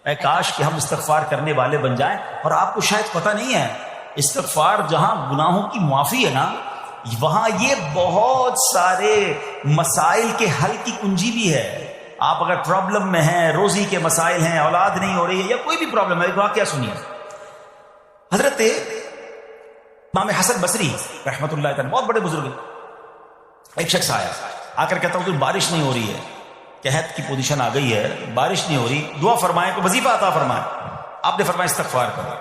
اے کاش کہ ہم استغفار کرنے والے بن جائیں. اور آپ کو شاید پتہ نہیں ہے، استغفار جہاں گناہوں کی معافی ہے نا، وہاں یہ بہت سارے مسائل کے حل کی کنجی بھی ہے. آپ اگر پرابلم میں ہیں، روزی کے مسائل ہیں، اولاد نہیں ہو رہی ہے، یا کوئی بھی پرابلم ہے، ایک واقعہ سنیے. حضرت امام حسن بصری رحمۃ اللہ تعالی، بہت بڑے بزرگ، ایک شخص آیا، آ کر کہتا ہوں بارش نہیں ہو رہی ہے، قحط کی پوزیشن آ گئی ہے، بارش نہیں ہو رہی، دعا فرمائیں، کو وظیفہ عطا فرمائیں. آپ نے فرمایا استغفار کرو.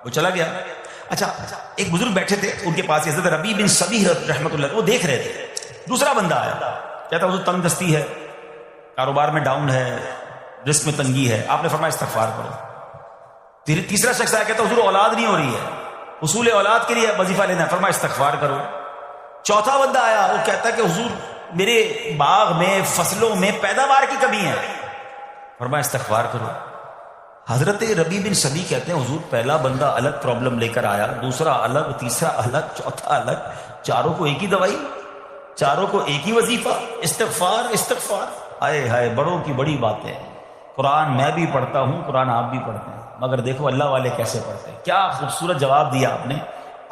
وہ چلا گیا. اچھا، ایک بزرگ بیٹھے تھے ان کے پاس، حضرت ربیع بن صبیح رحمۃ اللہ، وہ دیکھ رہے تھے. دوسرا بندہ آیا، کہتا حضور تنگ دستی ہے، کاروبار میں ڈاؤن ہے، رزق میں تنگی ہے. آپ نے فرمایا استغفار کرو. تیسرا شخص آیا، کہتا حضور اولاد نہیں ہو رہی ہے، حصول اولاد کے لیے وظیفہ لینا ہے. فرمایا استغفار کرو. چوتھا بندہ آیا، وہ کہتا ہے کہ حضور میرے باغ میں، فصلوں میں پیداوار کی کمی ہے. فرمایا استغفار کرو. حضرت ربیع بن صبیح کہتے ہیں حضور پہلا بندہ الگ پرابلم لے کر آیا، دوسرا الگ، تیسرا الگ، چوتھا الگ، چاروں کو ایک ہی دوائی، چاروں کو ایک ہی وظیفہ، استغفار استغفار. آئے ہائے، بڑوں کی بڑی باتیں. قرآن میں بھی پڑھتا ہوں، قرآن آپ بھی پڑھتے ہیں، مگر دیکھو اللہ والے کیسے پڑھتے ہیں. کیا خوبصورت جواب دیا آپ نے.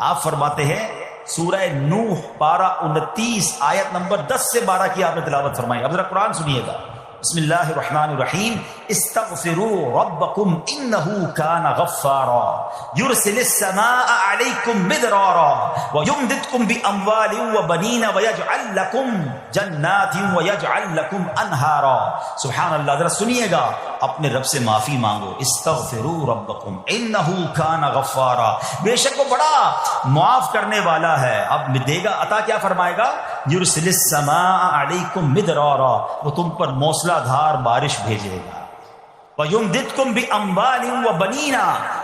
آپ فرماتے ہیں سورہ نوح پارہ 29 آیت نمبر 10 سے 12 کی آپ نے تلاوت فرمائی. اب ذرا قرآن سنیے گا. بسم اللہ الرحمن الرحیم. استغفروا ربکم انہ کان غفارا یرسل السماء علیکم مدرارا ویمددکم باموال وبنین ویجعل لکم جنات ویجعل لکم انہارا. سبحان اللہ. ذرا سنیے گا، اپنے رب سے معافی مانگو. استغفروا ربکم انہ کان غفارا، بے شک وہ بڑا معاف کرنے والا ہے. اب دے گا عطا، کیا فرمائے گا؟ یرسل السماء علیکم مدرارا، وہ تم پر موسلا دھار بارش بھیجے گا. وَيُمْدِدْكُمْ بِأَمْوَالٍ وَبَنِينَ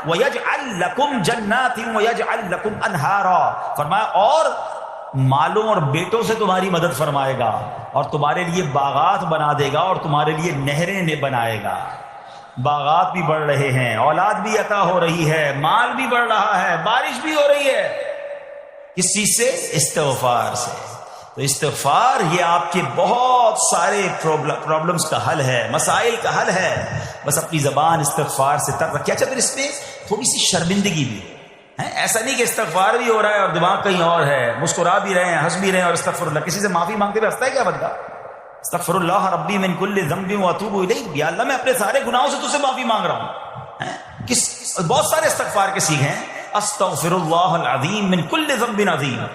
وَيَجْعَلْ لَكُمْ جَنَّاتٍ وَيَجْعَلْ لَكُمْ أَنْهَارًا. فرمایا اور مالوں اور بیٹوں سے تمہاری مدد فرمائے گا، اور تمہارے لیے باغات بنا دے گا، اور تمہارے لیے نہریں بنائے گا. باغات بھی بڑھ رہے ہیں، اولاد بھی عطا ہو رہی ہے، مال بھی بڑھ رہا ہے، بارش بھی ہو رہی ہے. کس چیز سے؟ استغفار سے. تو استغفار یہ آپ کے بہت سارے پرابلمز کا حل ہے، مسائل کا حل ہے. بس اپنی زبان استغفار سے تر رکھیں. اچھا، پھر اس میں تھوڑی سی شرمندگی بھی ہے. ایسا نہیں کہ استغفار بھی ہو رہا ہے اور دماغ کہیں اور ہے، مسکرا بھی رہے ہیں، ہنس بھی رہے ہیں، اور استغفر اللہ. کسی سے معافی مانگتے ہوئے ہنستا ہے کیا بندہ؟ استغفر اللہ ربی من کل ذنب واتوب الیہ. یا اللہ میں اپنے سارے گناہوں سے تجھ سے معافی مانگ رہا ہوں. بہت سارے استغفار کے سیکھے ہیں. استغفر اللہ العظیم من کل ذنب عظیم.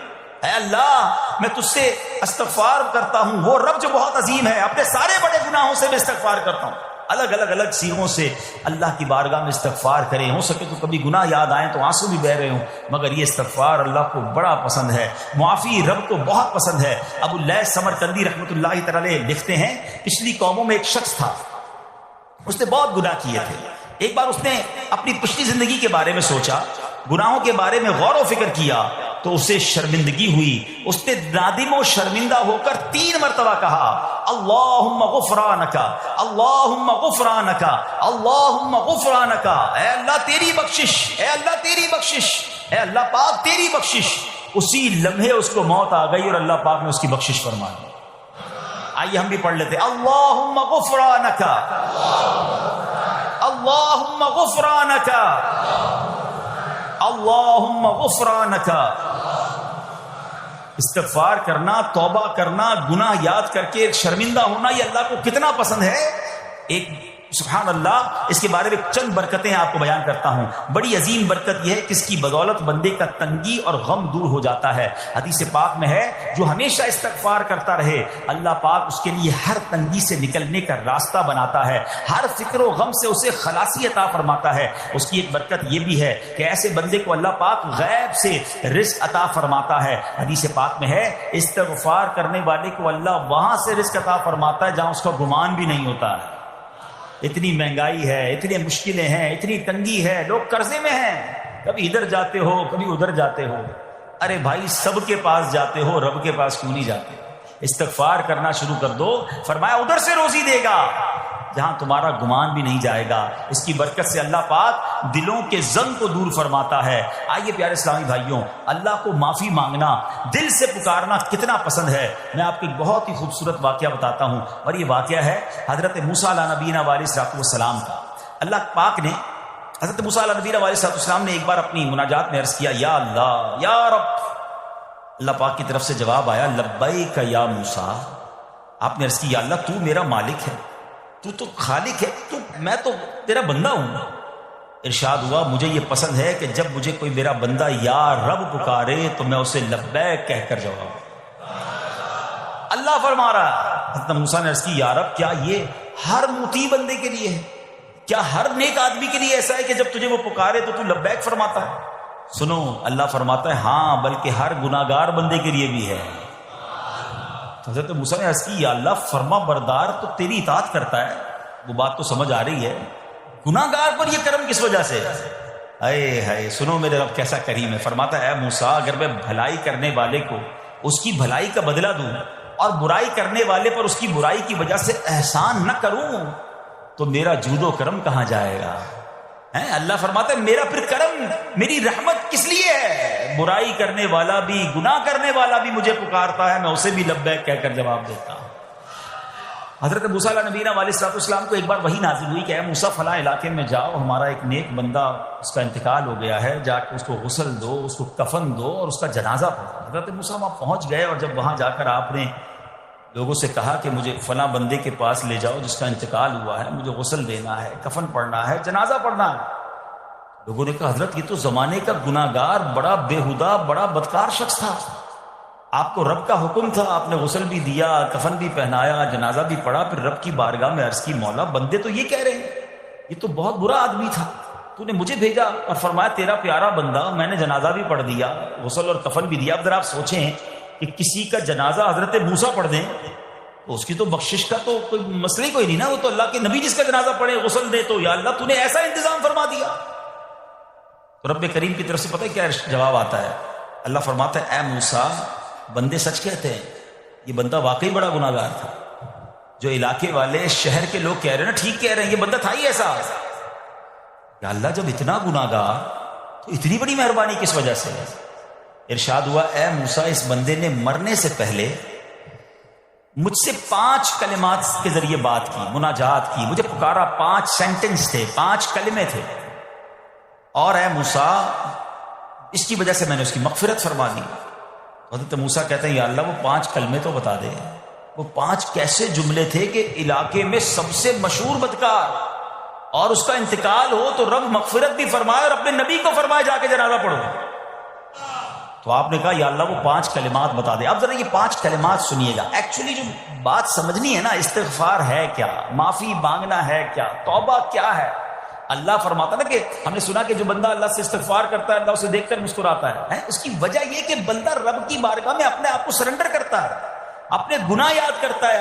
اے اللہ میں تجھ سے استغفار کرتا ہوں، وہ رب جو بہت عظیم ہے، اپنے سارے بڑے گناہوں سے میں استغفار کرتا ہوں. الگ الگ سیغوں سے اللہ کی بارگاہ میں استغفار کریں. ہو سکے تو کبھی گناہ یاد آئیں تو آنسو بھی بہ رہے ہوں، مگر یہ استغفار اللہ کو بڑا پسند ہے، معافی رب کو بہت پسند ہے. ابو اللیث سمرقندی رحمۃ اللہ تعالی لکھتے ہیں پچھلی قوموں میں ایک شخص تھا، اس نے بہت گناہ کیے تھے. ایک بار اس نے اپنی پچھلی زندگی کے بارے میں سوچا، گناہوں کے بارے میں غور و فکر کیا، تو اسے شرمندگی ہوئی. اس نے نادم و شرمندہ ہو کر 3 مرتبہ کہا اللہم غفرانک، اللہم غفرانک، اللہم غفرانک. اے اللہ تیری بخشش، اے اللہ تیری بخشش، اے اللہ پاک تیری بخشش. اسی لمحے اس کو موت آ گئی اور اللہ پاک نے اس کی بخشش فرما دی. آئیے ہم بھی پڑھ لیتے. اللہم غفرانک، اللہم غفرانک، اللہم غفرانک. استغفار کرنا، توبہ کرنا، گناہ یاد کر کے شرمندہ ہونا، یہ اللہ کو کتنا پسند ہے. ایک سبحان اللہ، اس کے بارے میں چند برکتیں آپ کو بیان کرتا ہوں. بڑی عظیم برکت یہ ہے کہ اس کی بدولت بندے کا تنگی اور غم دور ہو جاتا ہے. حدیث پاک میں ہے جو ہمیشہ استغفار کرتا رہے اللہ پاک اس کے لیے ہر تنگی سے نکلنے کا راستہ بناتا ہے، ہر فکر و غم سے اسے خلاصی عطا فرماتا ہے. اس کی ایک برکت یہ بھی ہے کہ ایسے بندے کو اللہ پاک غیب سے رزق عطا فرماتا ہے. حدیث پاک میں ہے استغفار کرنے والے کو اللہ وہاں سے رزق عطا فرماتا ہے جہاں اس کا گمان بھی نہیں ہوتا ہے. اتنی مہنگائی ہے، اتنی مشکلیں ہیں، اتنی تنگی ہے، لوگ قرضے میں ہیں، کبھی ادھر جاتے ہو کبھی ادھر جاتے ہو. ارے بھائی سب کے پاس جاتے ہو، رب کے پاس کیوں نہیں جاتے؟ استغفار کرنا شروع کر دو، فرمایا ادھر سے روزی دے گا جہاں تمہارا گمان بھی نہیں جائے گا. اس کی برکت سے اللہ پاک دلوں کے زنگ کو دور فرماتا ہے. آئیے پیارے اسلامی بھائیوں، اللہ کو معافی مانگنا، دل سے پکارنا کتنا پسند ہے. میں آپ کو ایک بہت ہی خوبصورت واقعہ بتاتا ہوں، اور یہ واقعہ ہے حضرت موسیٰ علیہ نبینا علیہ السلام کا. اللہ پاک نے حضرت موسیٰ علیہ نبی علیہ السلام نے ایک بار اپنی مناجات میں عرض کیا یا اللہ یا رب. اللہ پاک کی طرف سے جواب آیا لبیک یا موسیٰ. آپ نے عرض کی یا اللہ تو میرا مالک ہے, تو خالق ہے, میں تو تیرا بندہ ہوں. ارشاد ہوا مجھے یہ پسند ہے کہ جب مجھے کوئی میرا بندہ یا رب پکارے تو میں اسے لبیک کہہ کر جواب. اللہ فرما رہا ہے حضرت موسیٰ نے عرض کی یا رب کیا یہ ہر مطیع بندے کے لیے ہے؟ کیا ہر نیک آدمی کے لیے ایسا ہے کہ جب تجھے وہ پکارے تو لبیک فرماتا ہے؟ سنو اللہ فرماتا ہے ہاں بلکہ ہر گناہگار بندے کے لیے بھی ہے. حضرت موسیٰ نے عرض کی یا اللہ فرما بردار تو تیری اطاعت کرتا ہے, وہ بات تو سمجھ آ رہی ہے, گناہگار پر یہ کرم کس وجہ سے؟ اے ہائے سنو میرے رب کیسا کریم ہے. فرماتا ہے اے موسیٰ اگر میں بھلائی کرنے والے کو اس کی بھلائی کا بدلہ دوں اور برائی کرنے والے پر اس کی برائی کی وجہ سے احسان نہ کروں تو میرا جود و کرم کہاں جائے گا؟ اللہ فرماتا ہے میرا پھر کرم میری رحمت کس لیے ہے؟ برائی کرنے والا بھی گناہ کرنے والا بھی مجھے پکارتا ہے, میں اسے بھی لبیک کہہ کر جواب دیتا ہوں. حضرت موسیٰ علیہ نبینا علیہ السلام کو ایک بار وحی نازل ہوئی کہ اے موسیٰ فلاں علاقے میں جاؤ, ہمارا ایک نیک بندہ اس کا انتقال ہو گیا ہے, جا کے اس کو غسل دو, اس کو کفن دو اور اس کا جنازہ پڑھو. حضرت موسیٰ وہاں پہنچ گئے اور جب وہاں جا کر آپ نے لوگوں سے کہا کہ مجھے فلاں بندے کے پاس لے جاؤ جس کا انتقال ہوا ہے, مجھے غسل دینا ہے, کفن پڑھنا ہے, جنازہ پڑھنا ہے. لوگوں نے کہا حضرت یہ تو زمانے کا گناہگار بڑا بےہودہ بڑا بدکار شخص تھا, آپ کو رب کا حکم تھا, آپ نے غسل بھی دیا, کفن بھی پہنایا, جنازہ بھی پڑھا, پھر رب کی بارگاہ میں عرض کی مولا بندے تو یہ کہہ رہے ہیں یہ تو بہت برا آدمی تھا, تو نے مجھے بھیجا اور فرمایا تیرا پیارا بندہ, میں نے جنازہ بھی پڑھ دیا, غسل اور کفن بھی دیا. اب ذرا آپ سوچیں کہ کسی کا جنازہ حضرت موسیٰ پڑھ دیں تو اس کی تو بخشش کا تو کوئی مسئلہ ہی کوئی نہیں نا, وہ تو اللہ کے نبی جس کا جنازہ پڑھے غسل دے تو یا اللہ تو نے ایسا انتظام فرما دیا. تو رب کریم کی طرف سے پتہ ہے کیا جواب آتا ہے؟ اللہ فرماتا ہے اے موسیٰ بندے سچ کہتے ہیں, یہ بندہ واقعی بڑا گناہگار تھا. جو علاقے والے شہر کے لوگ کہہ رہے ہیں نا ٹھیک کہہ رہے ہیں, یہ بندہ تھا ہی ایسا. یا اللہ جب اتنا گناہگار تو اتنی بڑی مہربانی کس وجہ سے؟ ارشاد ہوا اے موسیٰ اس بندے نے مرنے سے پہلے مجھ سے 5 کلمات کے ذریعے بات کی, مناجات کی, مجھے پکارا, 5 سینٹنس تھے, 5 کلمے تھے, اور اے موسیٰ اس کی وجہ سے میں نے اس کی مغفرت فرما دی. حضرت موسیٰ کہتے ہیں یا اللہ وہ 5 کلمے تو بتا دے, وہ 5 کیسے جملے تھے کہ علاقے میں سب سے مشہور بدکار اور اس کا انتقال ہو تو رب مغفرت بھی فرمائے اور اپنے نبی کو فرمائے جا کے جنازہ پڑھو. تو آپ نے کہا یا اللہ وہ 5 کلمات بتا دے. اب ذرا یہ 5 کلمات سنیے گا. ایکچولی جو بات سمجھنی ہے نا, استغفار ہے کیا, معافی مانگنا ہے کیا, توبہ کیا ہے. اللہ فرماتا نا کہ ہم نے سنا کہ جو بندہ اللہ سے استغفار کرتا ہے اللہ اسے دیکھ کر مسکراتا ہے. اس کی وجہ یہ کہ بندہ رب کی بارگاہ میں اپنے آپ کو سرنڈر کرتا ہے, اپنے گناہ یاد کرتا ہے,